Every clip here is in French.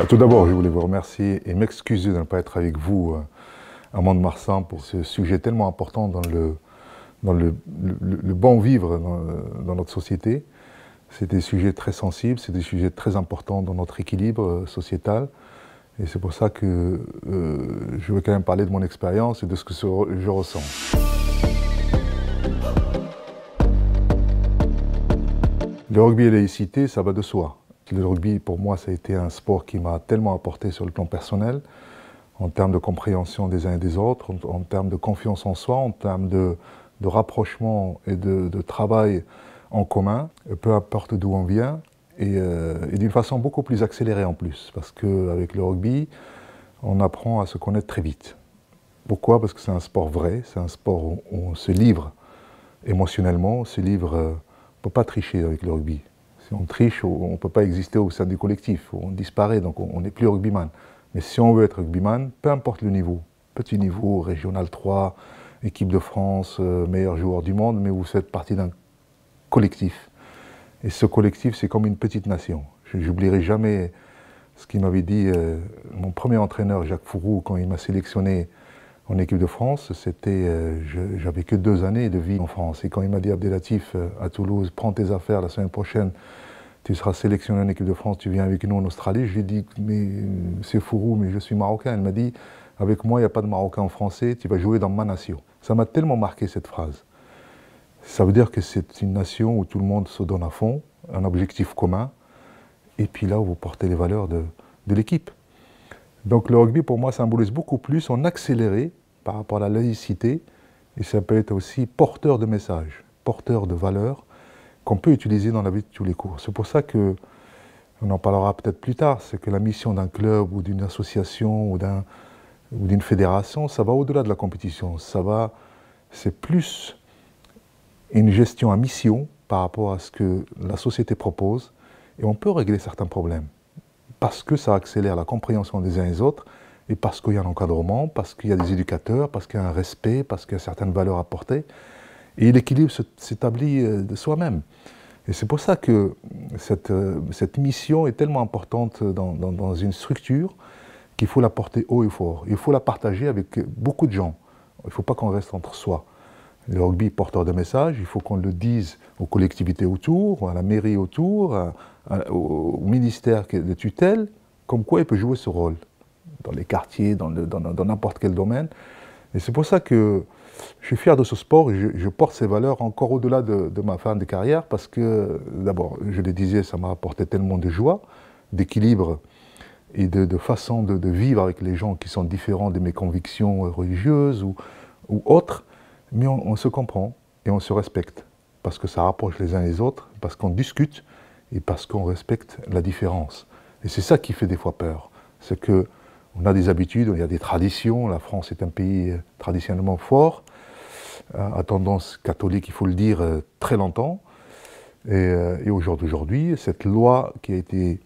Tout d'abord, je voulais vous remercier et m'excuser de ne pas être avec vous à Mont-de-Marsan pour ce sujet tellement important dans le bon vivre dans notre société. C'est des sujets très sensibles, c'est des sujets très importants dans notre équilibre sociétal. Et c'est pour ça que je veux quand même parler de mon expérience et de ce que je ressens. Le rugby et la laïcité, ça va de soi. Le rugby, pour moi, ça a été un sport qui m'a tellement apporté sur le plan personnel, en termes de compréhension des uns et des autres, en termes de confiance en soi, en termes de rapprochement et de travail en commun, peu importe d'où on vient, et d'une façon beaucoup plus accélérée en plus, parce qu'avec le rugby, on apprend à se connaître très vite. Pourquoi? Parce que c'est un sport vrai, c'est un sport où on se livre émotionnellement, on se livre, on ne peut pas tricher avec le rugby. Si on triche, on ne peut pas exister au sein du collectif, on disparaît, donc on n'est plus rugbyman. Mais si on veut être rugbyman, peu importe le niveau, petit niveau, régional 3, équipe de France, meilleur joueur du monde, mais vous faites partie d'un collectif. Et ce collectif, c'est comme une petite nation. Je n'oublierai jamais ce qu'il m'avait dit mon premier entraîneur, Jacques Fourou, quand il m'a sélectionné en équipe de France. J'avais que 2 années de vie en France. Et quand il m'a dit, Abdelatif, à Toulouse, prends tes affaires, la semaine prochaine, tu seras sélectionné en équipe de France, tu viens avec nous en Australie. Je lui ai dit, mais c'est Fourou, mais je suis marocain. Il m'a dit, avec moi, il n'y a pas de Marocain en français, tu vas jouer dans ma nation. Ça m'a tellement marqué cette phrase. Ça veut dire que c'est une nation où tout le monde se donne à fond, un objectif commun, et puis là où vous portez les valeurs de l'équipe. Donc le rugby, pour moi, symbolise beaucoup plus en accéléré par rapport à la laïcité, et ça peut être aussi porteur de messages, porteur de valeurs, qu'on peut utiliser dans la vie de tous les cours. C'est pour ça que, on en parlera peut-être plus tard, c'est que la mission d'un club ou d'une association ou d'une fédération, ça va au-delà de la compétition. C'est plus une gestion à mission par rapport à ce que la société propose, et on peut régler certains problèmes parce que ça accélère la compréhension des uns et des autres, et parce qu'il y a un encadrement, parce qu'il y a des éducateurs, parce qu'il y a un respect, parce qu'il y a certaines valeurs à porter, et l'équilibre s'établit de soi-même. Et c'est pour ça que cette mission est tellement importante dans une structure qu'il faut la porter haut et fort. Il faut la partager avec beaucoup de gens. Il ne faut pas qu'on reste entre soi. Le rugby est porteur de messages, il faut qu'on le dise aux collectivités autour, à la mairie autour, au ministère de tutelle, comme quoi il peut jouer ce rôle dans les quartiers, dans n'importe quel domaine. Et c'est pour ça que je suis fier de ce sport et je porte ces valeurs encore au-delà de ma fin de carrière parce que, d'abord, je le disais, ça m'a apporté tellement de joie, d'équilibre et de façon de vivre avec les gens qui sont différents de mes convictions religieuses ou autres. Mais on se comprend et on se respecte, parce que ça rapproche les uns les autres, parce qu'on discute et parce qu'on respecte la différence. Et c'est ça qui fait des fois peur. C'est qu'on a des habitudes, il y a des traditions. La France est un pays traditionnellement fort, à tendance catholique, il faut le dire, très longtemps. Et aujourd'hui, cette loi qui a été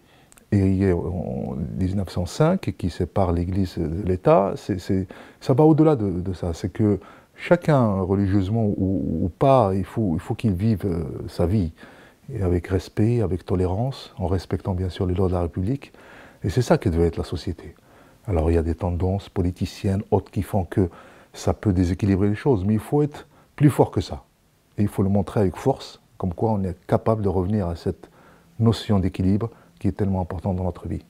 érigée en 1905 et qui sépare l'Église de l'État, ça va au-delà de ça. C'est que chacun, religieusement ou pas, il faut qu'il vive sa vie, et avec respect, avec tolérance, en respectant bien sûr les lois de la République. Et c'est ça qui devait être la société. Alors il y a des tendances politiciennes, autres qui font que ça peut déséquilibrer les choses, mais il faut être plus fort que ça. Et il faut le montrer avec force, comme quoi on est capable de revenir à cette notion d'équilibre qui est tellement importante dans notre vie.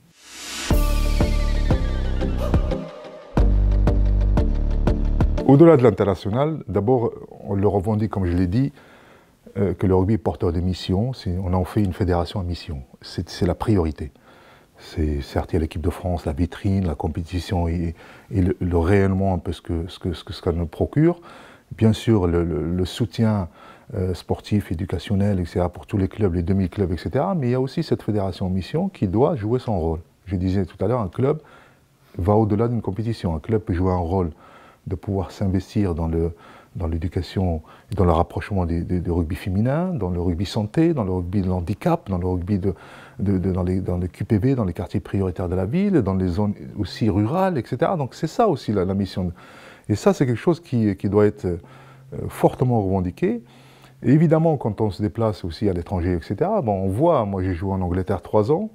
Au-delà de l'international, d'abord, on le revendique, comme je l'ai dit, que le rugby est porteur de mission. On en fait une fédération à mission. C'est la priorité. Certes, il y a l'équipe de France, la vitrine, la compétition et le rayonnement, un peu ce que ça nous procure. Bien sûr, le soutien sportif, éducationnel, etc., pour tous les clubs, les demi-clubs, etc. Mais il y a aussi cette fédération en mission qui doit jouer son rôle. Je disais tout à l'heure, un club va au-delà d'une compétition. Un club peut jouer un rôle de pouvoir s'investir dans l'éducation et dans le rapprochement du rugby féminin, dans le rugby santé, dans le rugby de handicap, dans le rugby dans les QPV, dans les quartiers prioritaires de la ville, dans les zones aussi rurales, etc. Donc c'est ça aussi la mission. Et ça, c'est quelque chose qui doit être fortement revendiqué. Et évidemment, quand on se déplace aussi à l'étranger, etc., bon, on voit, moi j'ai joué en Angleterre 3 ans,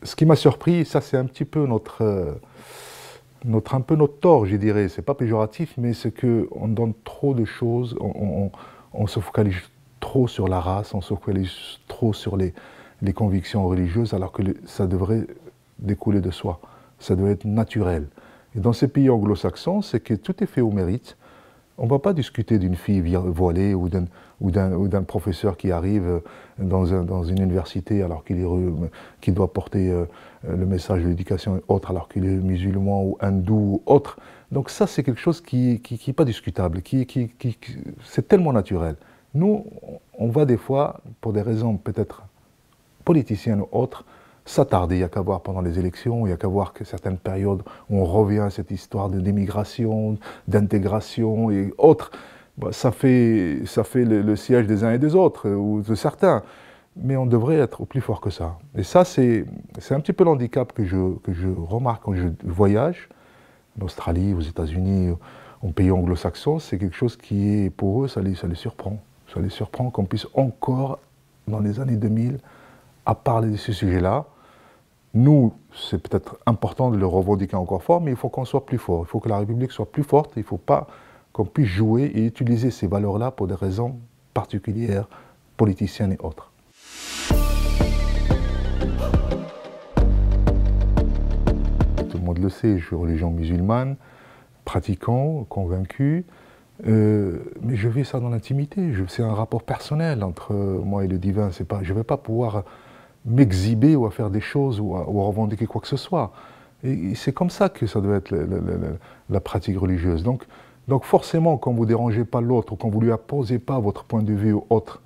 ce qui m'a surpris, ça c'est un petit peu un peu notre tort, je dirais. C'est pas péjoratif, mais c'est qu'on donne trop de choses, on se focalise trop sur la race, on se focalise trop sur les convictions religieuses, alors que ça devrait découler de soi. Ça doit être naturel. Et dans ces pays anglo-saxons, c'est que tout est fait au mérite. On ne va pas discuter d'une fille voilée ou d'un professeur qui arrive dans une université alors qu'il doit porter le message de l'éducation et autre alors qu'il est musulman ou hindou ou autre. Donc ça, c'est quelque chose qui n'est pas discutable, c'est tellement naturel. Nous, on va des fois, pour des raisons peut-être politiciennes ou autres, s'attarder. Il n'y a qu'à voir pendant les élections, il n'y a qu'à voir que certaines périodes où on revient à cette histoire d'immigration, d'intégration et autres. Bah, ça fait le siège des uns et des autres, ou de certains. Mais on devrait être plus fort que ça. Et ça, c'est un petit peu l'handicap que je remarque quand je voyage, en Australie, aux États-Unis, en pays anglo-saxons. C'est quelque chose qui est, pour eux, ça les surprend. Ça les surprend qu'on puisse encore, dans les années 2000, à parler de ce sujet-là. Nous, c'est peut-être important de le revendiquer encore fort, mais il faut qu'on soit plus fort. Il faut que la République soit plus forte. Il ne faut pas qu'on puisse jouer et utiliser ces valeurs-là pour des raisons particulières, politiciennes et autres. Tout le monde le sait, je suis religion musulmane, pratiquant, convaincu, mais je vis ça dans l'intimité. C'est un rapport personnel entre moi et le divin. Je ne vais pas pouvoir m'exhiber ou à faire des choses ou à revendiquer quoi que ce soit. Et c'est comme ça que ça doit être la pratique religieuse. Donc forcément, quand vous ne dérangez pas l'autre, ou quand vous ne lui imposez pas votre point de vue ou autre,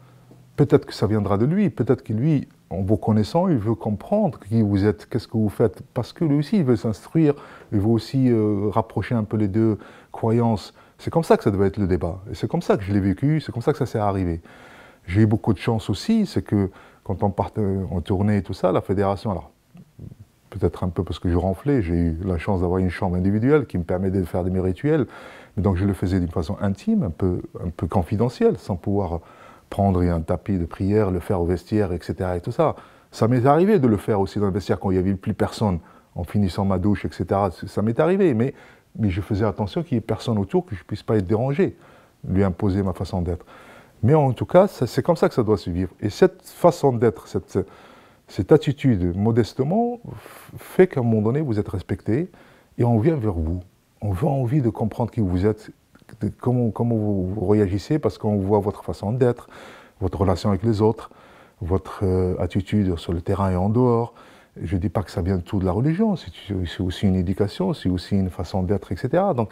peut-être que ça viendra de lui, peut-être que lui, en vous connaissant, il veut comprendre qui vous êtes, qu'est-ce que vous faites, parce que lui aussi, il veut s'instruire, il veut aussi rapprocher un peu les deux croyances. C'est comme ça que ça doit être le débat. Et c'est comme ça que je l'ai vécu, c'est comme ça que ça s'est arrivé. J'ai eu beaucoup de chance aussi, c'est que quand on part en tournée et tout ça, la fédération, alors peut-être un peu parce que je ronflais, j'ai eu la chance d'avoir une chambre individuelle qui me permet de faire de mes rituels, mais donc je le faisais d'une façon intime, un peu confidentielle, sans pouvoir prendre un tapis de prière, le faire au vestiaire, etc. et tout ça. Ça m'est arrivé de le faire aussi dans le vestiaire quand il n'y avait plus personne, en finissant ma douche, etc. Ça m'est arrivé, mais je faisais attention qu'il n'y ait personne autour, que je ne puisse pas être dérangé, lui imposer ma façon d'être. Mais en tout cas, c'est comme ça que ça doit se vivre. Et cette façon d'être, cette attitude, modestement, fait qu'à un moment donné, vous êtes respecté et on vient vers vous. On a envie de comprendre qui vous êtes, comment vous réagissez, parce qu'on voit votre façon d'être, votre relation avec les autres, votre attitude sur le terrain et en dehors. Je ne dis pas que ça vient tout de la religion, c'est aussi une éducation, c'est aussi une façon d'être, etc. Donc,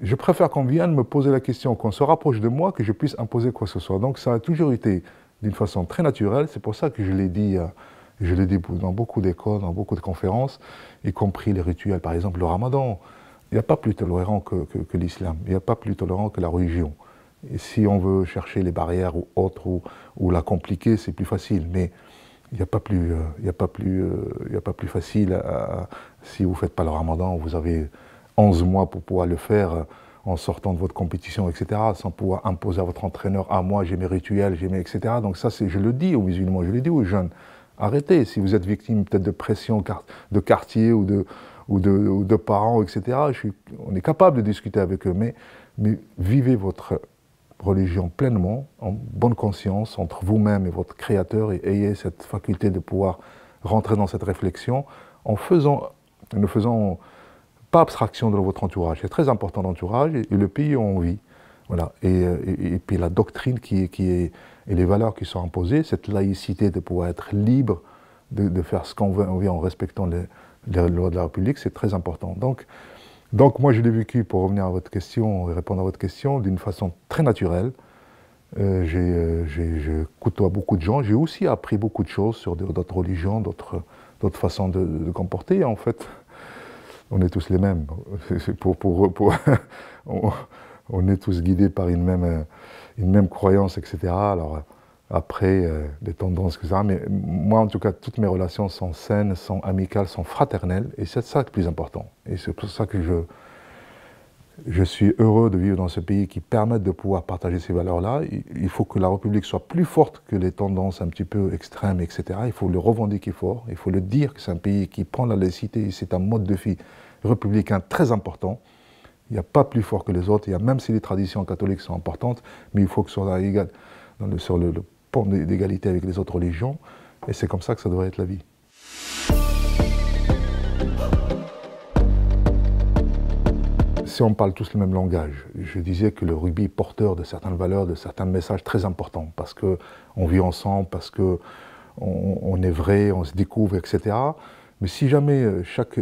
je préfère qu'on vienne me poser la question, qu'on se rapproche de moi, que je puisse imposer quoi que ce soit. Donc ça a toujours été d'une façon très naturelle, c'est pour ça que je l'ai dit dans beaucoup d'écoles, dans beaucoup de conférences, y compris les rituels, par exemple le ramadan. Il n'y a pas plus tolérant que l'islam, il n'y a pas plus tolérant que la religion. Et si on veut chercher les barrières ou autres, ou la compliquer, c'est plus facile, mais il n'y a pas plus facile. Si vous ne faites pas le ramadan, vous avez 11 mois pour pouvoir le faire en sortant de votre compétition, etc., sans pouvoir imposer à votre entraîneur, ah moi j'ai mes rituels, j'ai mes, etc. Donc ça, je le dis aux musulmans, je le dis aux jeunes, arrêtez, si vous êtes victime peut-être de pression de quartier ou de parents, etc., on est capable de discuter avec eux, mais vivez votre religion pleinement, en bonne conscience, entre vous-même et votre créateur, et ayez cette faculté de pouvoir rentrer dans cette réflexion en ne faisant pas abstraction de votre entourage. C'est très important l'entourage et le pays où on vit. Voilà. Et puis la doctrine et les valeurs qui sont imposées, cette laïcité de pouvoir être libre de faire ce qu'on veut en respectant les lois de la République, c'est très important. Donc moi je l'ai vécu, pour revenir à votre question et répondre à votre question, d'une façon très naturelle. Je côtoie beaucoup de gens, j'ai aussi appris beaucoup de choses sur d'autres religions, d'autres façons de comporter. En fait, on est tous les mêmes. On est tous guidés par une même croyance, etc. Alors après, des tendances, etc. Mais moi, en tout cas, toutes mes relations sont saines, sont amicales, sont fraternelles. Et c'est ça le plus important. Et c'est pour ça que Je suis heureux de vivre dans ce pays qui permet de pouvoir partager ces valeurs-là. Il faut que la République soit plus forte que les tendances un petit peu extrêmes, etc. Il faut le revendiquer fort, il faut le dire que c'est un pays qui prend la laïcité, c'est un mode de vie républicain très important. Il n'y a pas plus fort que les autres, même si les traditions catholiques sont importantes, mais il faut que ce soit égal, sur le pont d'égalité avec les autres religions, et c'est comme ça que ça devrait être la vie. Si on parle tous le même langage, je disais que le rugby est porteur de certaines valeurs, de certains messages très importants, parce qu'on vit ensemble, parce qu'on est vrai, on se découvre, etc. Mais si jamais chaque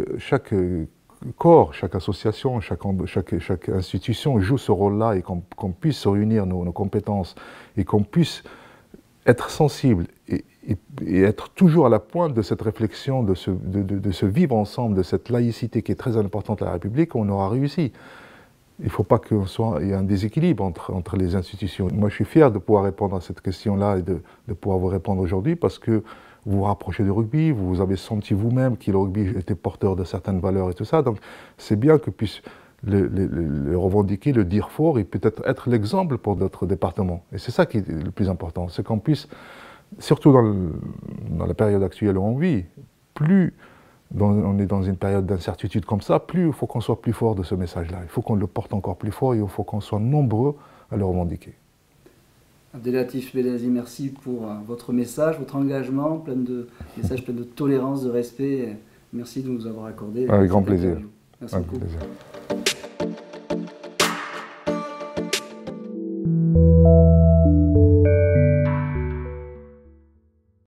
corps, chaque association, chaque institution joue ce rôle-là et qu'on puisse se réunir nos compétences et qu'on puisse être sensible et être toujours à la pointe de cette réflexion, de ce vivre ensemble, de cette laïcité qui est très importante à la République, on aura réussi. Il ne faut pas qu'il y ait un déséquilibre entre les institutions. Moi, je suis fier de pouvoir répondre à cette question-là et de pouvoir vous répondre aujourd'hui parce que vous vous rapprochez du rugby, vous avez senti vous-même que le rugby était porteur de certaines valeurs et tout ça. Donc, c'est bien que puisse le revendiquer, le dire fort et peut-être être l'exemple pour d'autres départements. Et c'est ça qui est le plus important, c'est qu'on puisse, surtout dans la période actuelle où on vit, plus on est dans une période d'incertitude comme ça, plus il faut qu'on soit plus fort de ce message-là. Il faut qu'on le porte encore plus fort et il faut qu'on soit nombreux à le revendiquer. Abdellatif Belazi, merci pour votre message, votre engagement, message plein de tolérance, de respect. Merci de nous avoir accordé. Avec grand plaisir. Merci beaucoup. Plaisir.